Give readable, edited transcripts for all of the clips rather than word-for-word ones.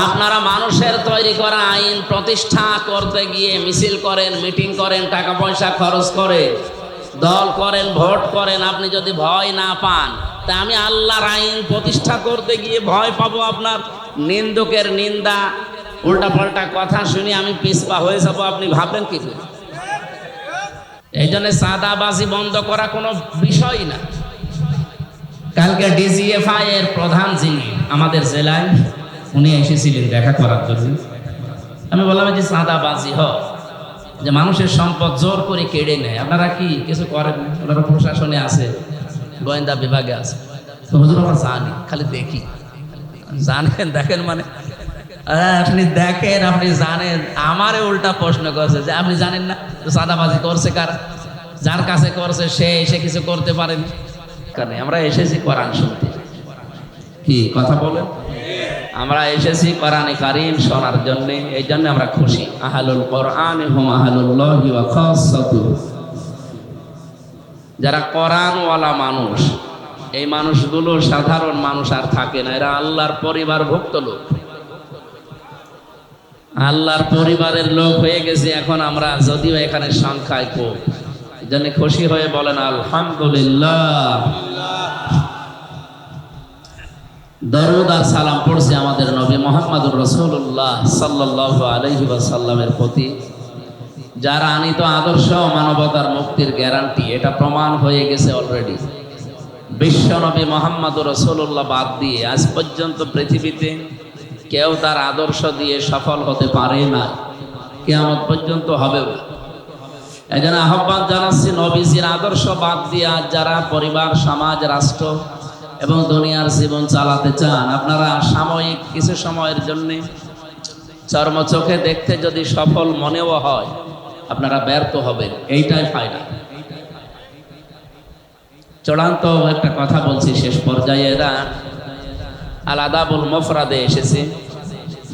আপনারা মানুষের তৈরি করা আইন প্রতিষ্ঠা করতে গিয়ে মিছিল করেন, মিটিং করেন, টাকা পয়সা খরচ করে দল করেন, ভোট করেন। আপনি যদি ভয় না পান, তা আমি আল্লাহর আইন প্রতিষ্ঠা করতে গিয়ে ভয় পাবো? আপনার নিন্দুকের নিন্দা, উল্টাপাল্টা কথা শুনে আমি পিছপা হয়ে যাবো, আপনি ভাবলেন কি করে? এই জন্য চাঁদাবাজি বন্ধ করা কোনো বিষয় না। কালকে ডিজিএফআই এর প্রধান যিনি আমাদের জেলায়, উনি এসেছিলেন দেখা করার জন্য। আমি বললাম যে চাঁদাবাজি হয়, যে মানুষের সম্পদ জোর করে কেড়ে নেয়, আপনারা কি কিছু করেন? ওনারা প্রশাসনে আছে, গোয়েন্দা বিভাগে আছে। তো হুজুর আমরা জানি, খালি দেখি। জানেন, দেখেন মানে আপনি দেখেন, আপনি জানেন। আমারে উল্টা প্রশ্ন করছে যে আপনি জানেন না তো চাঁদাবাজি করছে কারা? যার কাছে করছে সে এসে কিছু করতে পারেন। কারণ আমরা এসেছি কোরআন শুনতে। কি কথা বলেন? আমরা এসেছি কোরআনে কারীম শোনার জন্য। এই জন্য আমরা খুশি। আহলুল কোরআন হুম আহলুল্লাহি ওয়া খাসাতুহু। যারা কোরআনওয়ালা মানুষ, এই মানুষগুলো সাধারণ মানুষ আর থাকে না, এরা আল্লাহর পরিবারভুক্ত লোক, আল্লাহর পরিবারের লোক হয়ে গেছে এখন আমরা, যদিও এখানে সংখ্যায় কম। এই জন্য খুশি হয়ে বলেন আলহামদুলিল্লাহ। দরুদ আর সালাম পড়ছে আমাদের নবী মুহাম্মদুর রাসূলুল্লাহ সাল্লাল্লাহু আলাইহি ওয়াসাল্লামের প্রতি, যার আনিত আদর্শ মানবতার মুক্তির গ্যারান্টি। এটা প্রমাণ হয়ে গেছে অলরেডি। বিশ্ব নবী মুহাম্মদুর রাসূলুল্লাহ বাদ দিয়ে আজ পর্যন্ত পৃথিবীতে কেউ তার আদর্শ দিয়ে সফল হতে পারে না, কিয়ামত পর্যন্ত হবেও না। এজন্য আহ্বান জানাচ্ছি, নবীজির আদর্শ বাদ দিয়ে আজ যারা পরিবার, সমাজ, রাষ্ট্র এবং দুনিয়ার জীবন চালাতে চান, আপনারা সাময়িক কিছু সময়ের জন্য চর্ম চোখে দেখতে যদি সফল মনেও হয়, আপনারা ব্যর্থ হবেন। এইটাই ফায়দা। চূড়ান্ত একটা কথা বলছি শেষ পর্যায়ে। এরা আল আদাবুল মুফরাদে এসেছে।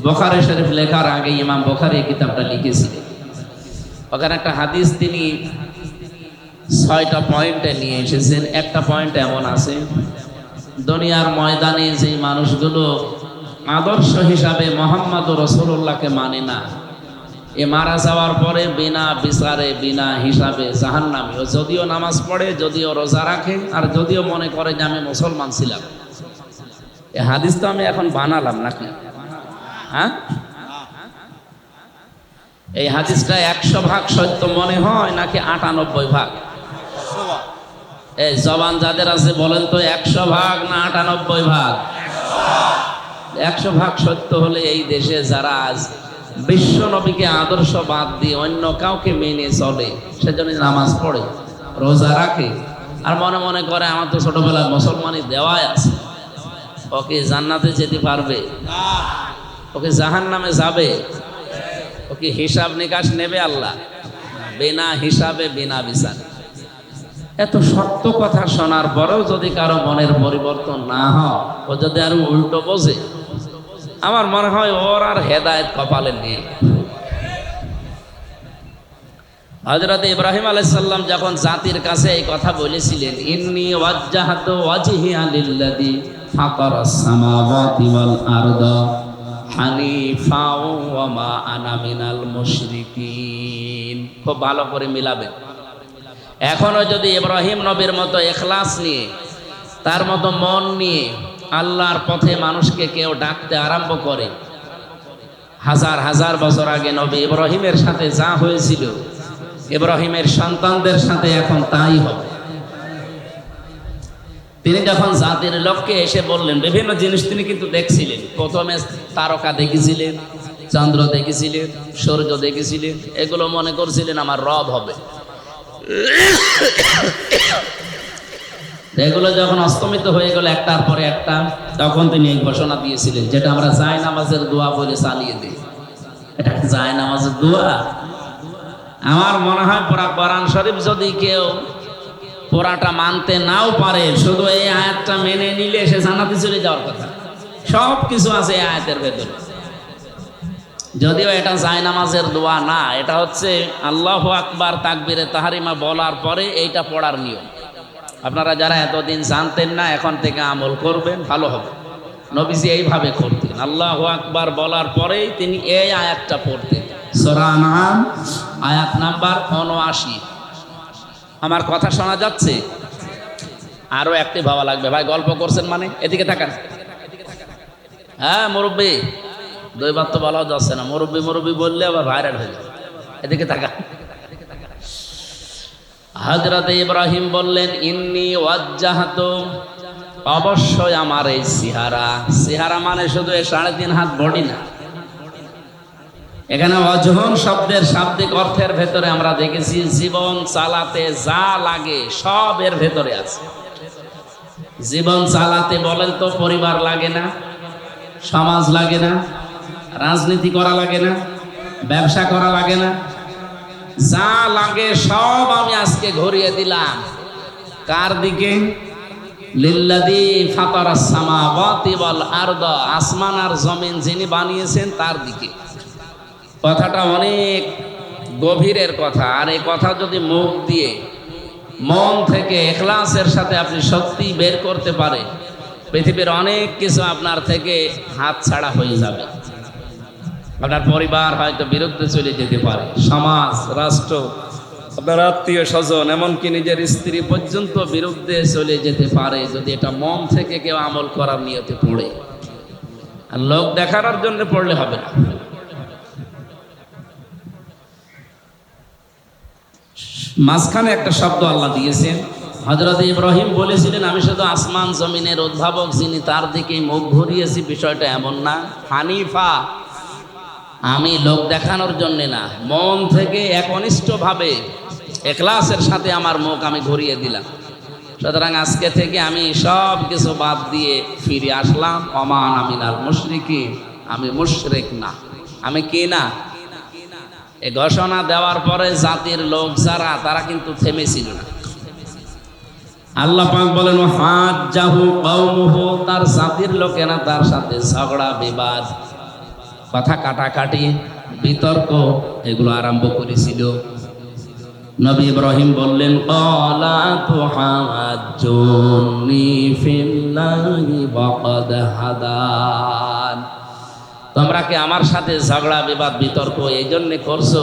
বুখারী শরীফ লেখার আগে ইমাম বুখারী এই কিতাবটা লিখেছিলেন। ওখানে একটা হাদিস তিনি 6টা পয়েন্টে নিয়ে এসেছেন। একটা পয়েন্ট এমন আছে, দুনিয়ার ময়দানে যে মানুষগুলো আদর্শ হিসাবে মুহাম্মদুর রাসূলুল্লাহকে মানে না, এ মারা যাওয়ার পরে বিনা বিচারে, বিনা হিসাবে জাহান্নামী। ও যদিও নামাজ পড়ে, যদিও রোজা রাখে, আর যদিও মনে করে যে আমি মুসলমান ছিলাম। এই হাদিস তো আমি এখন বানালাম নাকি? হ্যাঁ, এই হাদিসটা 100 ভাগ সত্য মনে হয় নাকি 98 ভাগ? এই জবান যাদের আছে বলেন তো, 100 ভাগ না 98 ভাগ? 100 ভাগ সত্য হলে এই দেশে যারা আজ বিশ্ব নবীকে আদর্শ বাদ দিয়ে অন্য কাউকে মেনে চলে, সেজন্য নামাজ পড়ে, রোজা রাখে, আর মনে মনে করে আমার তো ছোটবেলায় মুসলমানি দেওয়াই আছে, ওকে জান্নাতে যেতে পারবে, ওকে জাহান্নামে যাবে, ওকে হিসাব নিকাশ নেবে আল্লাহ? বিনা হিসাবে, বিনা বিচারে। এত সত্য কথা শোনার পরেও যদি কারো মনের পরিবর্তন না হয়, ও যদি আরো উল্টো বোঝে, আমার মনে হয় ওর আর হেদায়েত কপালে নেই। হযরত ইব্রাহিম আলাইহিস সালাম যখন জাতির কাছে এই কথা বলেছিলেন, ইন্নী ওয়াজ্জাহাতু ওয়াজহিয়া লিল্লাযী ফাতারাস সামাওয়াতি ওয়াল আরদা হানিফা ওয়া মা আনা মিনাল মুশরিকিন, খুব ভালো করে মিলাবেন। এখনো যদি ইব্রাহিম নবীর মতো ইখলাস নিয়ে, তার মতো মন নিয়ে আল্লাহর পথে মানুষকে কেউ ডাকতে আরম্ভ করে, হাজার হাজার বছর আগে নবী ইব্রাহিমের সাথে যা হয়েছিল, ইব্রাহিমের সন্তানদের সাথে এখন তাই হবে। তিনি যখন জাতির লক্ষ্যে এসে বললেন, বিভিন্ন জিনিস তিনি কিন্তু দেখছিলেন। প্রথমে তারকা দেখেছিলেন, চন্দ্র দেখেছিলেন, সূর্য দেখেছিলেন, এগুলো মনে করছিলেন আমার রব হবে। এগুলো যখন অস্তমিত হয়ে গেল একটার পরে একটা, তখন তিনি এই ঘোষণা দিয়েছিলেন, যেটা আমরা জায় নামাজের দোয়া বলে চালিয়ে দিই। এটা জায় নামাজের দোয়া? আমার মনে হয় পুরা কোরআন শরীফ যদি কেউ পুরাটা মানতে নাও পারে, শুধু এই আয়াতটা মেনে নিলে সে জান্নাতে চলে যাওয়ার কথা। সব কিছু আছে এই আয়াতের ভেতরে। যদিও এটা জায় নামাজের দোয়া না, এটা হচ্ছে আল্লাহু আকবার তাকবীরে তাহরিমা বলার পরে এইটা পড়ার নিয়ম। আপনারা যারা এতদিন জানতেন না, এখন থেকে আমল করবেন, ভালো হবে। নবীজি এইভাবে করতেন। আল্লাহু আকবার বলার পরেই তিনি এই আয়াতটা পড়তেন, সূরা আনআম আয়াত নাম্বার ৭৯। আমার কথা শোনা যাচ্ছে? আরো একটি ভাবা লাগবে। ভাই গল্প করছেন মানে? এদিকে তাকান। হ্যাঁ মুরব্বী, দুইবার তো বলাও যাচ্ছে না, মুরব্বী মুরব্বী বললে আবার ভাইরাল হয়ে যাবে। এদিকে তাকান। হযরত ইব্রাহিম বললেন, ইন্নী ওয়াজ্জাহাতু, অবশ্যই আমার এই সিহারা মানে শুধু ৩.৫ হাত বডি না। এখানে অজহন শব্দের শাব্দিক অর্থের ভেতরে আমরা দেখেছি জীবন চালাতে যা লাগে সব এর ভেতরে আছে। জীবন চালাতে বলেন তো পরিবার লাগে না, সমাজ লাগে না, রাজনীতি করা লাগে না, ব্যবসা করা লাগে না, যা লাগে সব আমি আজকে ঘুরিয়ে দিলাম কার দিকে? লিল্লাযী ফাতারাস সামাওয়াতি ওয়াল আরদ, আসমান আর জমিন যিনি বানিয়েছেন তার দিকে। কথাটা অনেক গভীরের কথা, আর এই কথা যদি মুখ দিয়ে মন থেকে ইখলাসের সাথে আপনি সত্যি বের করতে পারেন, পৃথিবীর অনেক কিছু আপনার থেকে হাত ছাড়া হয়ে যাবে। আপনার পরিবার হয়তো বিরুদ্ধে চলে যেতে পারে, সমাজ, রাষ্ট্র, আপনার আত্মীয় স্বজন, এমনকি নিজের স্ত্রী পর্যন্ত বিরুদ্ধে চলে যেতে পারে যদি এটা মন থেকে কেউ আমল করার নিয়তে পড়ে। আর লোক দেখানোর জন্য পড়লে হবে না। মাঝখানে একটা শব্দ আল্লাহ দিয়েছেন। হযরত ইব্রাহিম বলেছিলেন, আমি শুধু আসমান জমিনের উদ্ভাবক যিনি তার দিকেই মুখ ঘুরিয়েছি, বিষয়টা এমন না। হানিফা, আমি লোক দেখানোর জন্য না, মন থেকে একনিষ্ঠভাবে ইখলাসের সাথে আমার মুখ আমি ঘুরিয়ে দিলাম। সুতরাং আজকে থেকে আমি সব কিছু বাদ দিয়ে ফিরে আসলাম। ওমা আনা মিনাল মুশরিকিন, আমি মুশরিক না। আমি কি না? এই ঘোষণা দেওয়ার পরে জাতির লোক যারা, তারা কিন্তু থেমেছিল না। আল্লাহ পাক বলেন, হাজ্জাহু কওমুহু, তার জাতির লোকেরা তার সাথে ঝগড়া বিবাদ, কথা কাটাকাটি, বিতর্ক এগুলো আরম্ভ করেছিল। নবী ইব্রাহিম বললেন, ক্বালা তুহাজ্জুনি ফিল্লাহি ওয়া ক্বাদ হাদান, তোমরা কি আমার সাথে ঝগড়া বিবাদ বিতর্ক এই জন্য করছো,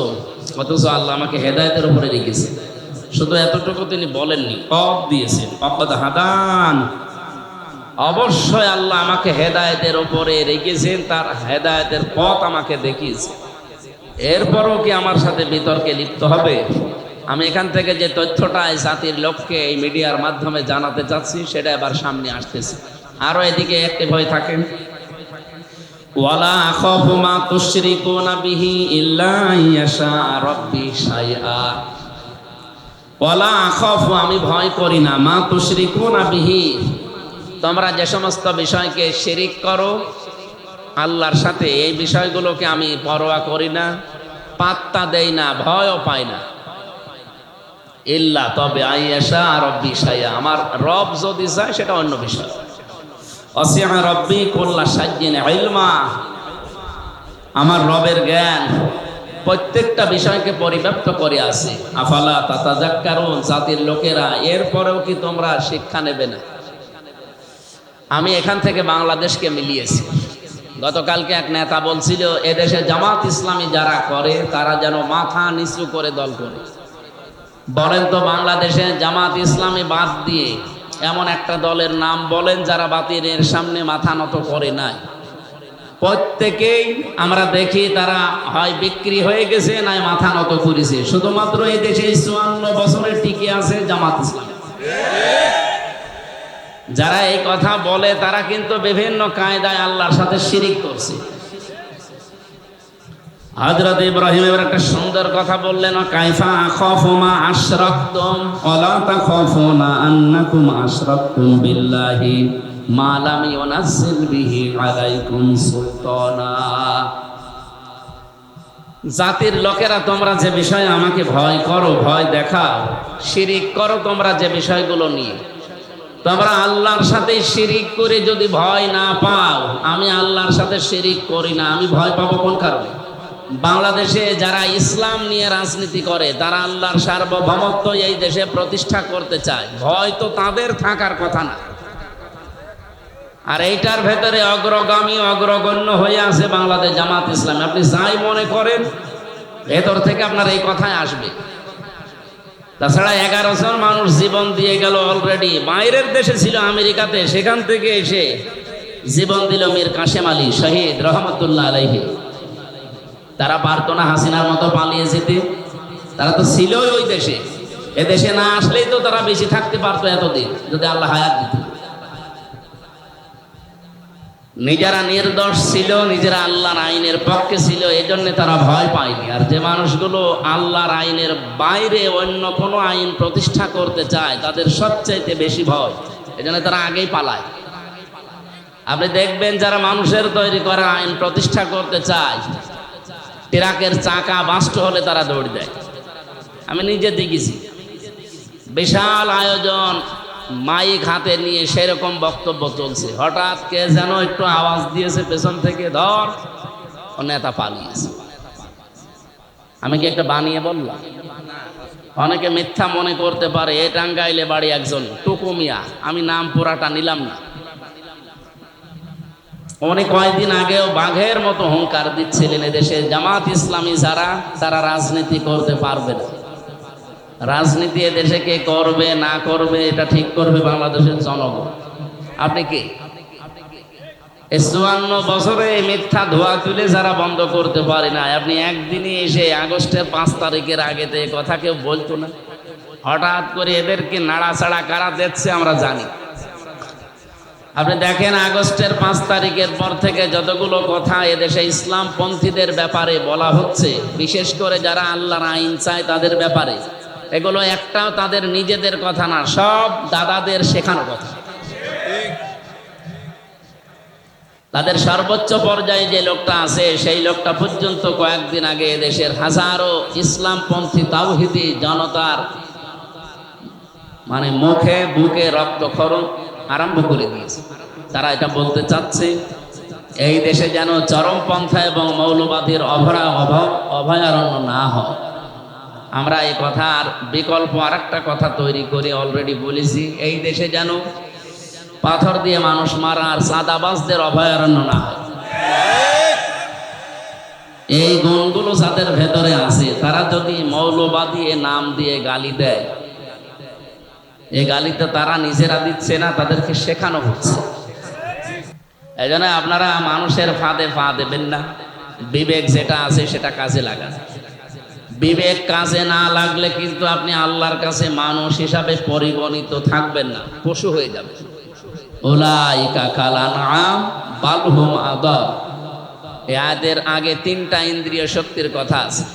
অথচ আল্লাহ আমাকে হেদায়েতের উপরে রেখেছে। শুধু এতটুকু তিনি বলেননি, পথ দিয়েছেন, ওয়াক্কাদ হাদান, অবশ্যই আল্লাহ আমাকে হেদায়েতের উপরে রেখেছেন, তার হেদায়েতের পথ আমাকে দেখিয়েছে। এরপরও কি আমার সাথে বিতর্কে লিপ্ত হবে? আমি এখান থেকে যে তথ্যটা এই জাতির লোককে এই মিডিয়ার মাধ্যমে জানাতে চাচ্ছি, সেটা এবার সামনে আসতেছে। আরো এদিকে অ্যাক্টিভ হয়ে থাকেন। ওয়ালা আখাফু মা তুশরিকুনা বিহি ইল্লা ইয়াশা রাব্বি শাইআ, ওয়ালা আখাফু, আমি ভয় করি না, মা তুশরিকুনা বিহি, তোমরা যে সমস্ত বিষয়কে শিরিক করো আল্লাহর সাথে, এই বিষয়গুলোকে আমি পরোয়া করি না, পাত্তা দেই না, ভয়ও পাই না। ইল্লা, তবে আইয়াশা রাব্বি শাইআ, আমার রব যদি চায় সেটা অন্য বিষয়। ওয়াসিআ রাব্বি কুল্লা শাইইন ইলমা, আমার রবের জ্ঞান প্রত্যেকটা বিষয়কে পরিব্যাপ্ত করে আছে। আফালা তাতাযাক্কারুন, জাতির লোকেরা, এরপরেও কি তোমরা শিক্ষা নেবে না? আমি এখান থেকে বাংলাদেশকে মিলিয়েছি। গতকালকে এক নেতা বলছিল, এদেশে জামাত ইসলামী যারা করে তারা যেন মাথা নিচু করে দল করে। বলেন তো, বাংলাদেশে জামাত ইসলামী বাদ দিয়ে এমন একটা দলের নাম বলেন যারা বাতিলের সামনে মাথা নত করে নাই। প্রত্যেকেই আমরা দেখি তারা হয় বিক্রি হয়ে গেছে, নয় মাথা নত করেছে। শুধুমাত্র এই দেশে ৫৪ বছরে টিকে আছে জামাত ইসলামী। যারা এই কথা বলে তারা কিন্তু বিভিন্ন কায়দায় আল্লাহর সাথে শিরিক করছে। হযরত ইব্রাহিম এবার একটা সুন্দর কথা বললেন, কাইফা আখাফু মা আশরাকতুম ওয়ালা তাখাফুনা আন্নাকুম আশরাকতুম বিল্লাহি মা লাম ইউনাজ্জিল বিহি আলাইকুম সুলতানা, জাতির লোকেরা, তোমরা যে বিষয়ে আমাকে ভয় করো, ভয় দেখাও, শিরিক করো তোমরা যে বিষয়গুলো নিয়ে, তোমরা আল্লাহর সাথে শিরিক করে যদি ভয় না পাও, আমি আল্লাহর সাথে শিরিক করি না, আমি ভয় পাবো কোন কারণে? বাংলাদেশে যারা ইসলাম নিয়ে রাজনীতি করে তারা আল্লাহর সার্বভৌমত্ব এই দেশে প্রতিষ্ঠা করতে চায়, ভয় তো তাদের থাকার কথা না। আর এইটার ভেতরে অগ্রগামী অগ্রগণ্য হয়ে আছে বাংলাদেশ জামাত ইসলামী। আপনি যাই মনে করেন ভেতর থেকে আপনার এই কথাই আসবে। তাছাড়া 11 জন মানুষ জীবন দিয়ে গেল অলরেডি, বাইরের দেশে ছিল আমেরিকাতে, সেখান থেকে এসে জীবন দিল মীর কাশেম আলী শহীদ রহমতুল্লাহ আলাইহি। তারা পারতো না হাসিনার মতো পালিয়ে যেতে? তারা তো ছিলই ওই দেশে। এ দেশে না আসলেই তো তারা বেশি থাকতে পারতো এতদিন, যদি আল্লাহ হায়াত দিত। নিজেরা নির্দোষ ছিল, নিজেরা আল্লাহর আইনের পক্ষে ছিল, এই জন্য তারা ভয় পায়নি। আর যে মানুষগুলো আল্লাহর আইনের বাইরে অন্য কোনো আইন প্রতিষ্ঠা করতে চায় তাদের সবচাইতে বেশি ভয়, এই জন্য তারা আগেই পালায়। আপনি দেখবেন যারা মানুষের তৈরি করা আইন প্রতিষ্ঠা করতে চায়, ট্রাকের চাকা বাস্ট হলে তারা দৌড় দেয়। আমি নিজে দেখেছি, বিশাল আয়োজন, মাইক হাতে নিয়ে সেরকম বক্তব্য চলছে, হঠাৎ কে যেন একটু আওয়াজ দিয়েছে পেছন থেকে, ধর, ও নেতা পালিয়েছে। আমি কি একটা বানিয়ে বললাম? অনেকে মিথ্যা মনে করতে পারে। এ টাঙ্গাইলে বাড়ি একজন টুকু মিয়া, আমি নাম পুরাটা নিলাম না। উনি কয়েকদিন আগেও বাঘের মতো হুঙ্কার দিচ্ছিলেন এদেশে জামাত ইসলামী যারা, তারা রাজনীতি করতে পারবে না। রাজনীতি এদেশে কে করবে না করবে এটা ঠিক করবে বাংলাদেশের জনগণ। আপনি কি 54 বছরে মিথ্যা ধোয়া তুলে যারা বন্ধ করতে পারে না, আপনি একদিনই এসে আগস্টের 5 তারিখের আগে তো কথা কেউ বলতো না, হঠাৎ করে এদেরকে নাড়াচাড়া কারা দিচ্ছে আমরা জানি। আপনি দেখেন আগস্টের 5 তারিখের পর থেকে যতগুলো কথা এদেশে ইসলাম পন্থীদের ব্যাপারে বলা হচ্ছে, বিশেষ করে যারা আল্লাহর আইন চায় তাদের ব্যাপারে, এগুলো একটাও তাদের নিজেদের কথা না, সব দাদাদের শেখানো কথা। তাদের সর্বোচ্চ পর্যায়ে যে লোকটা আছে সেই লোকটা পর্যন্ত কয়েকদিন আগে দেশের হাজারো ইসলামপন্থী তাওহীদি জনতার মানে মুখে বুকে রক্তক্ষরণ আরম্ভ করে দিয়েছে। তারা এটা বলতে চাচ্ছে এই দেশে যেন চরমপন্থা এবং মৌলবাদীর অভয়ারণ্য না হয়। আমরা এই কথার বিকল্প আরেকটা কথা তৈরি করে অলরেডি বলেছি, এই দেশে যেন পাথর দিয়ে মানুষ মারা আর চাঁদাবাজদের অভয়ারণ্য না হয়। এই গুণগুলো যাদের ভেতরে আছে তারা যদি মৌলবাদী এ নাম দিয়ে গালি দেয়, এই গালিতে তারা নিজেরা দিচ্ছে না, তাদেরকে শেখানো হচ্ছে। এই জন্য আপনারা মানুষের ফাঁদে পা দেবেন না, বিবেক যেটা আছে সেটা কাজে লাগান। বিবেক কাজে না লাগলে কিন্তু আপনি আল্লাহর কাছে মানুষ হিসাবে পরিগণিত থাকবেন না, পশু হয়ে যাবেন। উলাইকা কাল আনআম বাল হুম আদাল। এদের আগে 3টা ইন্দ্রিয় শক্তির কথা আছে।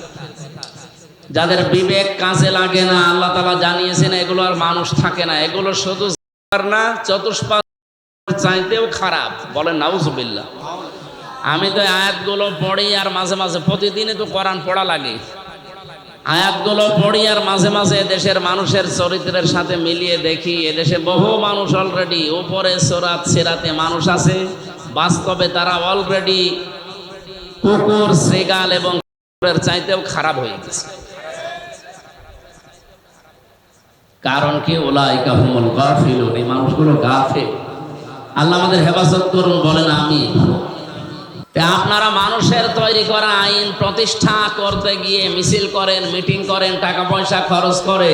যাদের বিবেক কাজে লাগে না, আল্লাহ তাআলা জানিয়েছেন এগুলো আর মানুষ থাকে না, এগুলো শুধু না চতুষ্পাদ চাইতেও খারাপ। বলেন নাউজুবিল্লাহ। আমি তো আয়াতগুলো পড়ি আর মাঝে মাঝে, প্রতিদিনই তো কোরআন পড়া লাগে, আয়াতগুলো পড়ি আর মাঝে মাঝে দেশের মানুষের চরিত্রের সাথে মিলিয়ে দেখি। এদেশে বহু মানুষ অলরেডি উপরে সূরাত সিরাতে মানুষ আছে, বাস্তবে তারা অলরেডি কুকুর, শ্রীগাল এবং কুকুরের চাইতেও খারাপ হয়ে গেছে। কারণ কি? উলাইকা হুমুল গাফিলুন, এই মানুষগুলো গাফিল। আল্লাহ আমাদের হেফাজত করুন, বলেন আমিন। আপনারা মানুষের তৈরি করা আইন প্রতিষ্ঠা করতে গিয়ে মিছিল করেন, মিটিং করেন, টাকা পয়সা খরচ করে,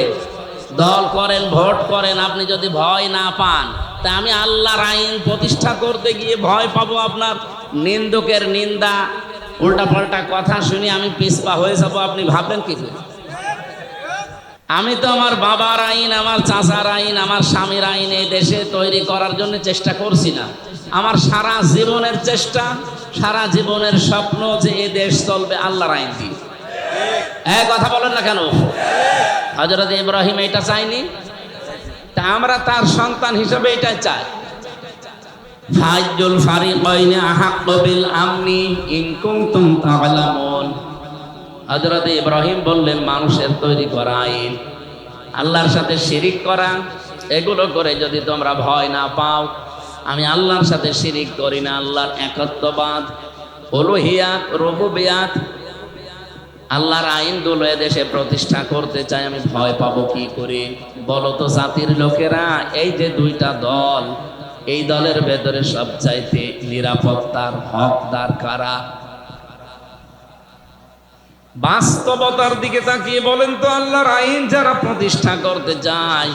দল করেন, ভোট করেন। আপনি যদি ভয় না পান, তা আমি আল্লাহর আইন প্রতিষ্ঠা করতে গিয়ে ভয় পাবো? আপনার নিন্দুকের নিন্দা, উল্টাপাল্টা কথা শুনে আমি পিছপা হয়ে যাবো, আপনি ভাববেন কি করে? আমি তো আমার বাবার আইন, আমার চাচার আইন, আমার স্বামীর আইন এই দেশে তৈরি করার জন্য চেষ্টা করছি না। আমার সারা জীবনের চেষ্টা, সারা জীবনের স্বপ্ন যে এ দেশ চলবে আল্লাহর আইন দিয়ে। কথা বলেন না কেন? হযরত ইব্রাহিম এটা চাইনি, তা আমরা তার সন্তান হিসেবে এটা চাই। ফাইজুল ফারিকাইনি আহাক্কু বিল আমনি ইন কুনতুম তা'লামুন। হযরত ইব্রাহিম বললেন মানুষের তৈরি করা আইন, আল্লাহর সাথে শিরিক করা, এগুলো করে যদি তোমরা ভয় না পাও, আমি আল্লাহর সাথে শিরিক করি না, আল্লাহর একত্ববাদ, উলুহিয়াত, রুবুবিয়াত, আল্লাহর আইনগুলো এদেশে প্রতিষ্ঠা করতে চাই, আমি ভয় পাবো কি করে? বলো তো জাতির লোকেরা, এই যে 2টা দল, এই দলের ভেতরে সবচাইতে নিরাপত্তার হকদার কারা? বাস্তবতার দিকে তাকিয়ে বলেন তো, আল্লাহর আইন যারা প্রতিষ্ঠা করতে যায়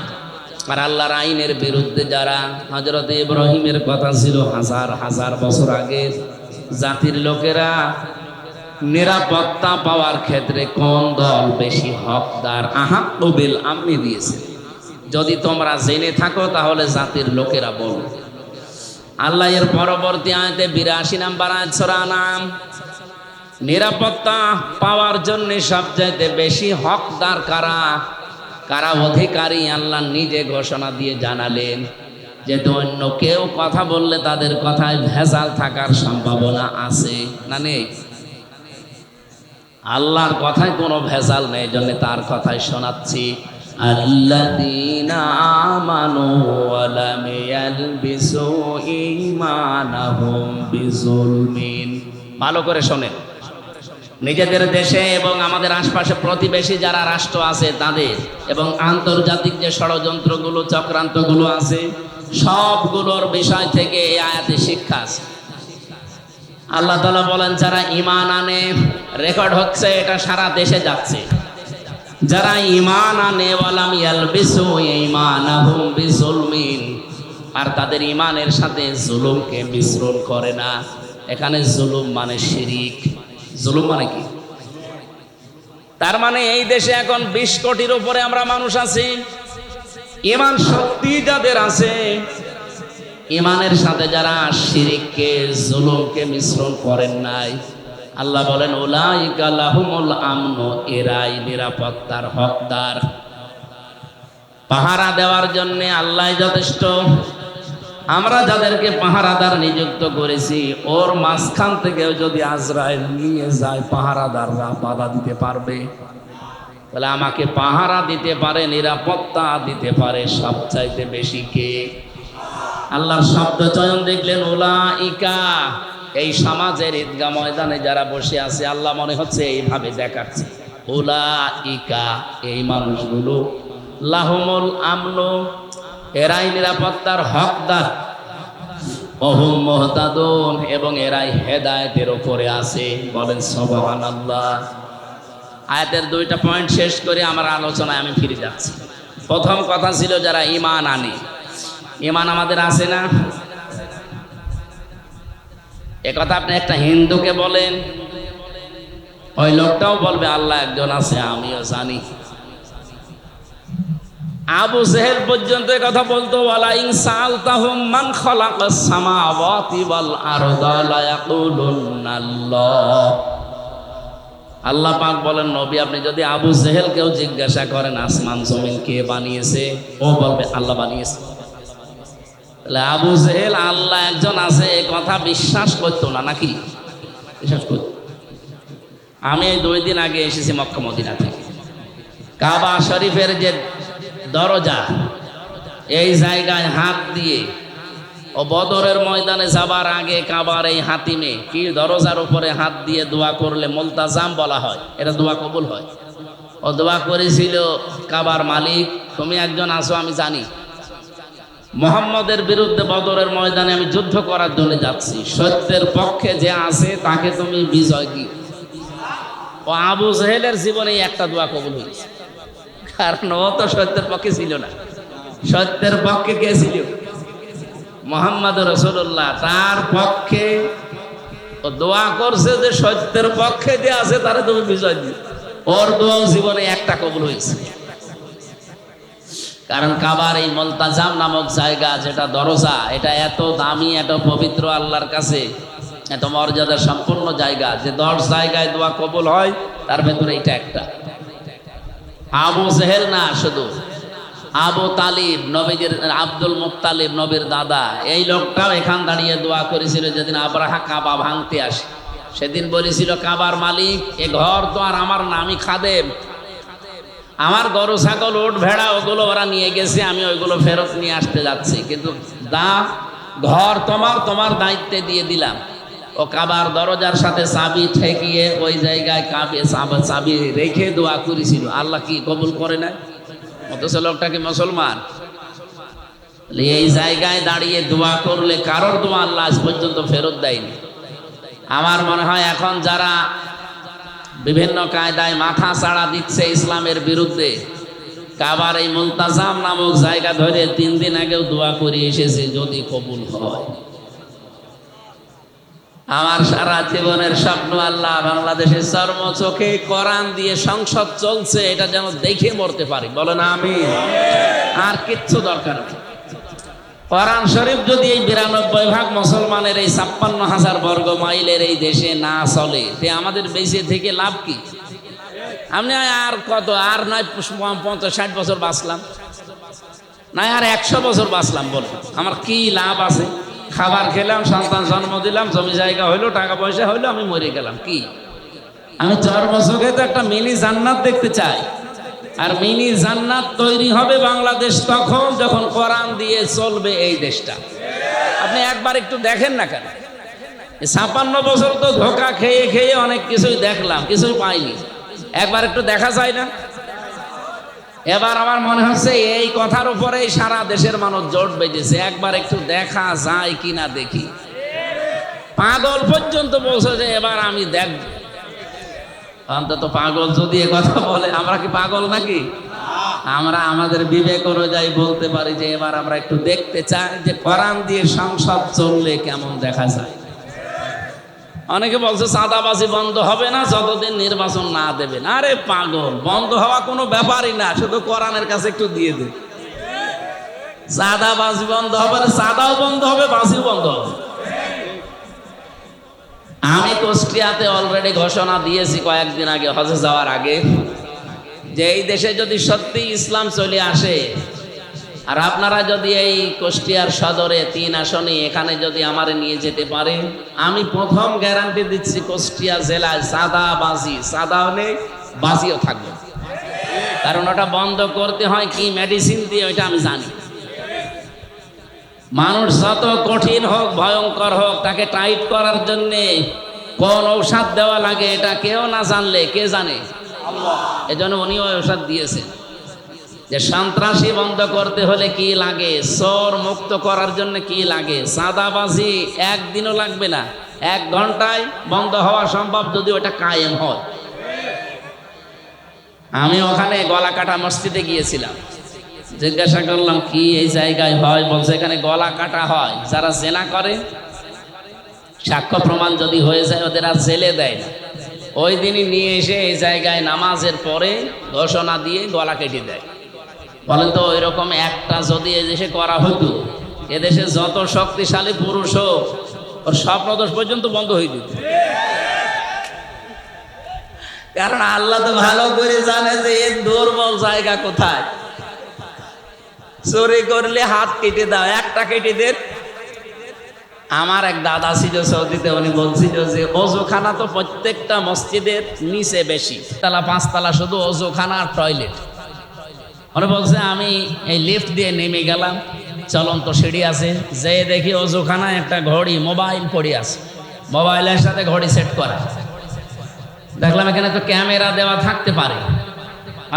আর আল্লাহর আইনের বিরুদ্ধে যারা, হযরত ইব্রাহিমের কথা ছিল হাজার হাজার বছর আগে, জাতির লোকেরা নিরাপত্তা পাওয়ার ক্ষেত্রে কোন দল বেশি হকদার? আহাক্কু বিল আমনি দিয়েছে। যদি তোমরা জেনে থাকো তাহলে জাতির লোকেরা বলো। আল্লাহ এর পরবর্তী আয়াতে 82 নম্বর আয়াত সূরা আনআম, নিরাপত্তা পাওয়ার জন্য সবচাইতে বেশি হকদার কারা, কারা অধিকারী, আল্লাহ নিজে ঘোষণা দিয়ে জানালেন যে অন্য কেউ কথা বললে তাদের কথায় ভেজাল থাকার সম্ভাবনা আছে না নেই? আল্লাহর কথায় কোনো ভেজাল নেই, জন্য তার কথাই শোনাচ্ছি। আল্লাযীনা আমানু ওয়া লাম ইয়ালবিসু ঈমানাহুম বিযুলমিন। ভালো করে শোনেন, নিজেদের দেশে এবং আমাদের আশপাশে প্রতিবেশী যারা রাষ্ট্র আছে তাদের, এবং আন্তর্জাতিক যে ষড়যন্ত্রগুলো চক্রান্তগুলো আছে সবগুলোর বিষয় থেকে এই আয়াতে শিক্ষা আছে। আল্লাহ তাআলা বলেন যারা ঈমান আনে, রেকর্ড হচ্ছে এটা সারা দেশে যাচ্ছে, যারা ঈমান আনে ওয়ালাম ইয়ালবিসু ঈমানাহুম বিযুলমিন, আর তাদের ঈমানের সাথে জুলুমকে মিশ্রণ করে না। এখানে জুলুম মানে শিরিক। জুলুম মানে কি? তার মানে এই দেশে এখন 20 কোটির উপরে আমরা মানুষ আছি, ঈমান শক্তি যাদের আছে, ঈমানের সাথে যারা শিরিককে জুলুমকে মিশ্রণ করেন নাই, আল্লাহ বলেন উলাইকা লাহুমুল আমনু, এরাই নিরাপত্তার হকদার। পাহারা দেওয়ার জন্য আল্লাহ যথেষ্ট। আমরা যাদেরকে পাহারাদার নিযুক্ত করেছি, ওর মাঝখান থেকেও যদি আজরাইল নিয়ে যায়, পাহারাদাররা বাধা দিতে পারবে? তাহলে আমাকে পাহারা দিতে পারে, নিরাপত্তা দিতে পারে সবচাইতে বেশি কে? আল্লাহর শব্দ চয়ন দেখলেন উলাইকা। এই সমাজের ঈদগাহ ময়দানে যারা বসে আছে, আল্লাহ মনে হচ্ছে এইভাবে দেখাচ্ছে, উলাইকা এই মানুষগুলো, লাহুমুল আমনু, এরাই নিরাপত্তার হকদার, ওহুম মুহতাদুন, এবং এরাই হেদায়েতের উপরে আছে। বলেন সুবহানাল্লাহ। আয়াতের 2টা পয়েন্ট শেষ করে আমার আলোচনায় আমি ফিরে যাচ্ছি। প্রথম কথা ছিল যারা ঈমান আনে। ঈমান আমাদের আছে না? একথা আপনি একটা হিন্দুকে বলেন, ওই লোকটাও বলবে আল্লাহ একজন আছে, আমিও জানি। আবু জেহেল পর্যন্ত কথা বলতো, ওয়ালা ইন সাআলতাহুম মান খালাকাস সামাওয়াতি ওয়াল আরদা লা ইয়াকুলুনাল্লাহ। আল্লাহ পাক বলেন নবী, আপনি যদি আবু জেহেলকেও জিজ্ঞাসা করেন আসমান জমিন কে বানিয়েছে, ও বলবে আল্লাহ বানিয়েছে। তাহলে আবু জেহেল আল্লাহ একজন আছে এই কথা বিশ্বাস করতো না নাকি? বিশ্বাস করত। আমি এই 2 দিন আগে এসেছি মক্কা মদিনা থেকে। কাবা শরীফের যে দরজা, এই জায়গায় হাত দিয়ে, ও বদরের ময়দানে যাবার আগে কাবার এই হাতিমে কি দরজার উপরে হাত দিয়ে দোয়া করলে মুলতাজাম বলা হয়, এটা দোয়া কবুল হয়। ও দোয়া করেছিল, কাবার মালিক তুমি একজন আছো আমি জানি, মুহাম্মদের বিরুদ্ধে বদরের ময়দানে আমি যুদ্ধ করার জন্য যাচ্ছি, সত্যের পক্ষে যে আছে তাকে তুমি বিজয় দিও। ও আবু জেহেলের জীবনে একটা দোয়া কবুল হয়েছে, কারণ ও তো সত্যের পক্ষে ছিল না। সত্যের পক্ষে কে ছিল? মুহাম্মদ রাসূলুল্লাহ। তার পক্ষে ও দোয়া করছে যে সত্যের পক্ষে যে আছে তারে তুমি বিজয় দিও। ওর দোয়া জীবনে একটা কবুল হয়েছে, কারণ কাবার এই মুলতাজাম নামক জায়গা, যেটা দরজা, এটা এত দামি, এত পবিত্র আল্লাহর কাছে, এত মর্যাদা সম্পন্ন জায়গা, যে 10 জায়গায় দোয়া কবুল হয় তার ভেতরে এটা একটা। আবু জেহেল না, শুধু আবু তালিব, নবীর আব্দুল মুত্তালিব, নবীর দাদা, এই লোকটাও এখান দাঁড়িয়ে দোয়া করেছিল যেদিন আব্রাহা কাবা ভাঙতে আসে। সেদিন বলেছিল কাবার মালিক, এ ঘর তো আর আমার না, আমি খাদেম, আমার গরু ছাগল উট ভেড়া ওগুলো ওরা নিয়ে গেছে, আমি ওইগুলো ফেরত নিয়ে আসতে যাচ্ছি, কিন্তু ঘর তোমার, তোমার দায়িত্বে দিয়ে দিলাম। ও কাবার দরজার সাথে চাবি ঠেকিয়ে ওই জায়গায় চাবি রেখে দোয়া করেছিল। আল্লাহ কি কবুল করে নাই? অথচ লোকটা কি মুসলমান? এই জায়গায় দাঁড়িয়ে দোয়া করলে কারোর দোয়া আল্লাহ আজ পর্যন্ত ফেরত দেয়নি। আমার মনে হয় এখন যারা বিভিন্ন কায়দায় মাথা চাড়া দিচ্ছে ইসলামের বিরুদ্ধে, কাবার এই মুলতাজাম নামক জায়গা ধরে 3 দিন আগেও দোয়া করে এসেছে যদি কবুল হয়। আমার সারা জীবনের স্বপ্ন আল্লাহ বাংলাদেশের চর্ম চোখে কোরআন দিয়ে সংসদ চলছে, এটা যেন দেখে মরতে পারি। বলেন আমিন। আর কিচ্ছু দরকার নেই। কোরআন শরীফ যদি এই 92 ভাগ মুসলমানের এই 56,000 বর্গ মাইলের এই দেশে না চলে, তে আমাদের বেঁচে থেকে লাভ কি? আমি আর কত, আর নয় 50-60 বছর বাঁচলাম, না আর 100 বছর বাঁচলাম, বল আমার কি লাভ আছে? খাবার খেলাম, সন্তান জন্ম দিলাম, জমি জায়গা হইলো, টাকা পয়সা হইলো, আমি মরে গেলাম। কি আমি 4 বছরে তো একটা মিনি জান্নাত দেখতে চাই। আর মিনি জান্নাত তৈরি হবে বাংলাদেশ তখন যখন কোরআন দিয়ে চলবে এই দেশটা। আপনি একবার একটু দেখেন না কেন? 56 বছর তো ধোঁকা খেয়ে খেয়ে অনেক কিছুই দেখলাম, কিছুই পাইনি। একবার একটু দেখা যায় না? এবার আমার মনে হচ্ছে এই কথার উপরেই সারা দেশের মানুষ জোট বেঁধেছে, একবার একটু দেখা যায় কিনা দেখি। পাগল পর্যন্ত বলছে যে এবার আমি দেখব। অন্তত পাগল যদি এ কথা বলে, আমরা কি পাগল নাকি? আমরা আমাদের বিবেক অনুযায়ী বলতে পারি যে এবার আমরা একটু দেখতে চাই যে কোরআন দিয়ে সংসদ চললে কেমন দেখা যায়। অনেকে বলছে চাঁদাবাজি বন্ধ হবে না যতদিন নির্বাচন না দেবেন। আরে পাগল, বন্ধ হওয়া কোনো ব্যাপারই না, শুধু কোরআনের কাছে একটু দিয়ে দে। চাঁদাবাজি বন্ধ হবে না, চাঁদাও বন্ধ হবে, বাজিও বন্ধ হবে। আমি কুষ্টিয়াতে অলরেডি ঘোষণা দিয়েছি কয়েকদিন আগে, হজে যাওয়ার আগে, যে এই দেশে যদি সত্যি ইসলাম চলে আসে, আর আপনারা যদি এই কুষ্টিয়ার সদরে 3 আসনে এখানে যদি আমারে নিয়ে যেতে পারে, আমি প্রথম গ্যারান্টি দিচ্ছি কুষ্টিয়া জেলায় চাঁদাবাজি, চাঁদাও নেই, বাজিও থাকবে। কারণ ওটা বন্ধ করতে হয় কি মেডিসিন দিয়ে, ওইটা আমি জানি। মানুষ যত কঠিন হোক, ভয়ঙ্কর হোক, তাকে টাইট করার জন্যে কোন ঔষধ দেওয়া লাগে এটা কেউ না জানলে কে জানে? আল্লাহ। এজন্য উনি ওই ঔষধ দিয়েছেন যে সন্ত্রাসী বন্ধ করতে হলে কি লাগে, চোর মুক্ত করার জন্য কি লাগে, চাঁদাবাজি একদিনও লাগবে না, 1 ঘন্টায় বন্ধ হওয়া সম্ভব যদি ওটা কায়েম হয়। আমি ওখানে গলাকাটা মসজিদে গিয়েছিলাম, জিজ্ঞাসা করলাম কি এই জায়গায় হয়? বলছে এখানে গলা কাটা হয়, যারা জেনা করে সাক্ষ্য প্রমাণ যদি হয়ে যায় ওদের আর জেলে দেয় না, ওই দিনই নিয়ে এসে এই জায়গায় নামাজের পরে ঘোষণা দিয়ে গলা কেটে দেয়। বলেন তো ওইরকম একটা যদি এদেশে করা হতো, এদেশে যত শক্তিশালী পুরুষ হোক ওর স্বপ্নদোষ পর্যন্ত বন্ধ হয়ে যেত। কারণ আল্লাহ তো ভালো করে জানে যে এর দুর্বল জায়গা কোথায়। চুরি করলে হাত কেটে দাও, একটা কেটে দেন। আমার এক দাদা ছিল সৌদিতে, উনি বলছিল যে অজুখানা তো প্রত্যেকটা মসজিদের নিচে বেশি, 5 তলা শুধু অজুখানা আর টয়লেট। উনি বলছে আমি এই লিফট দিয়ে নেমে গেলাম, চলন্ত সিঁড়ি আছে, যে দেখি অজুখানায় একটা ঘড়ি মোবাইল পড়ে আছে, মোবাইলের সাথে ঘড়ি সেট করা। দেখলাম এখানে তো ক্যামেরা দেওয়া থাকতে পারে,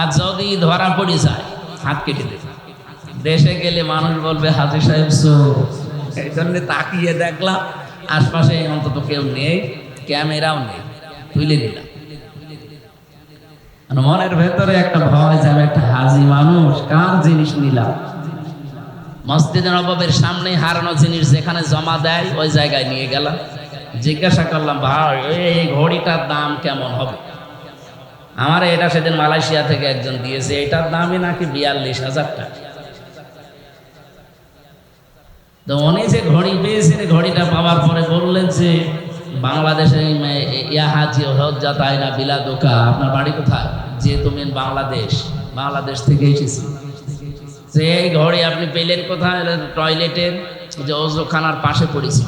আর যদি ধরা পড়ে যায় হাত কেটে দেবে। দেশে গেলে মানুষ বলবে হাজী সাহেব চোর। এই জন্য তাকিয়ে দেখলাম আশপাশে অন্তত কেউ নেই, ক্যামেরাও নেই, তুলে দিলাম। মনের ভেতরে একটা ভয় যাবে, একটা হাজি মানুষ কার জিনিস নিলাম। মসজিদে নববীর সামনে হারানো জিনিস যেখানে জমা দেয় ওই জায়গায় নিয়ে গেলাম। জিজ্ঞাসা করলাম ভাই এই ঘড়িটার দাম কেমন হবে? আমার এটা সেদিন মালয়েশিয়া থেকে একজন দিয়েছে, এটার দামই নাকি 42,000 টাকা। তো উনি যে ঘড়ি পেয়েছেন, ঘড়িটা পাওয়ার পরে বললেন যে বাংলাদেশে ইয়াহাজি হজ্জা তাই না বিলা দোকা, আপনার বাড়ি কোথায়? যে তুমি বাংলাদেশ থেকে এসেছি। যে এই ঘড়ি আপনি পেলেন কোথায়? টয়লেটের যে ওজুখানার পাশে পড়েছি।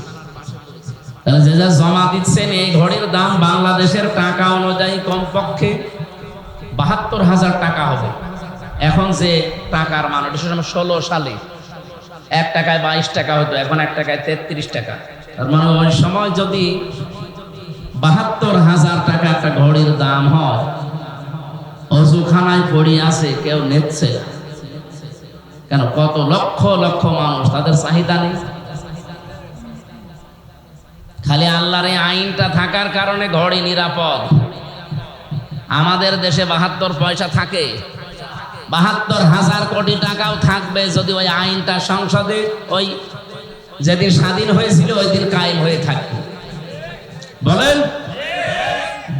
তাহলে যে যা জমা দিচ্ছেন এই ঘড়ির দাম বাংলাদেশের টাকা অনুযায়ী কমপক্ষে 72,000 টাকা হবে। এখন যে টাকার মান, ওটা 16 সালে 1 টাকায় 22 টাকা হতো, এখন 1 টাকায় 33 টাকা। তার মানে ওই সময় যদি 72,000 টাকা একটা ঘড়ির দাম হয়, অজুখানায় পড়ে আছে, কেউ নিচ্ছে। কেন কত লক্ষ লক্ষ মানুষ, তাদের চাহিদা নেই? খালি আল্লাহর এই আইনটা থাকার কারণে ঘড়ি নিরাপদ। আমাদের দেশে 72 পয়সা থাকে, 72,000 কোটি টাকাও থাকবে যদি ওই আইনটা সংসদে ওই যেদিন স্বাধীন হয়েছিল ওই দিন কায়েম হয়ে থাকবে। বলেন,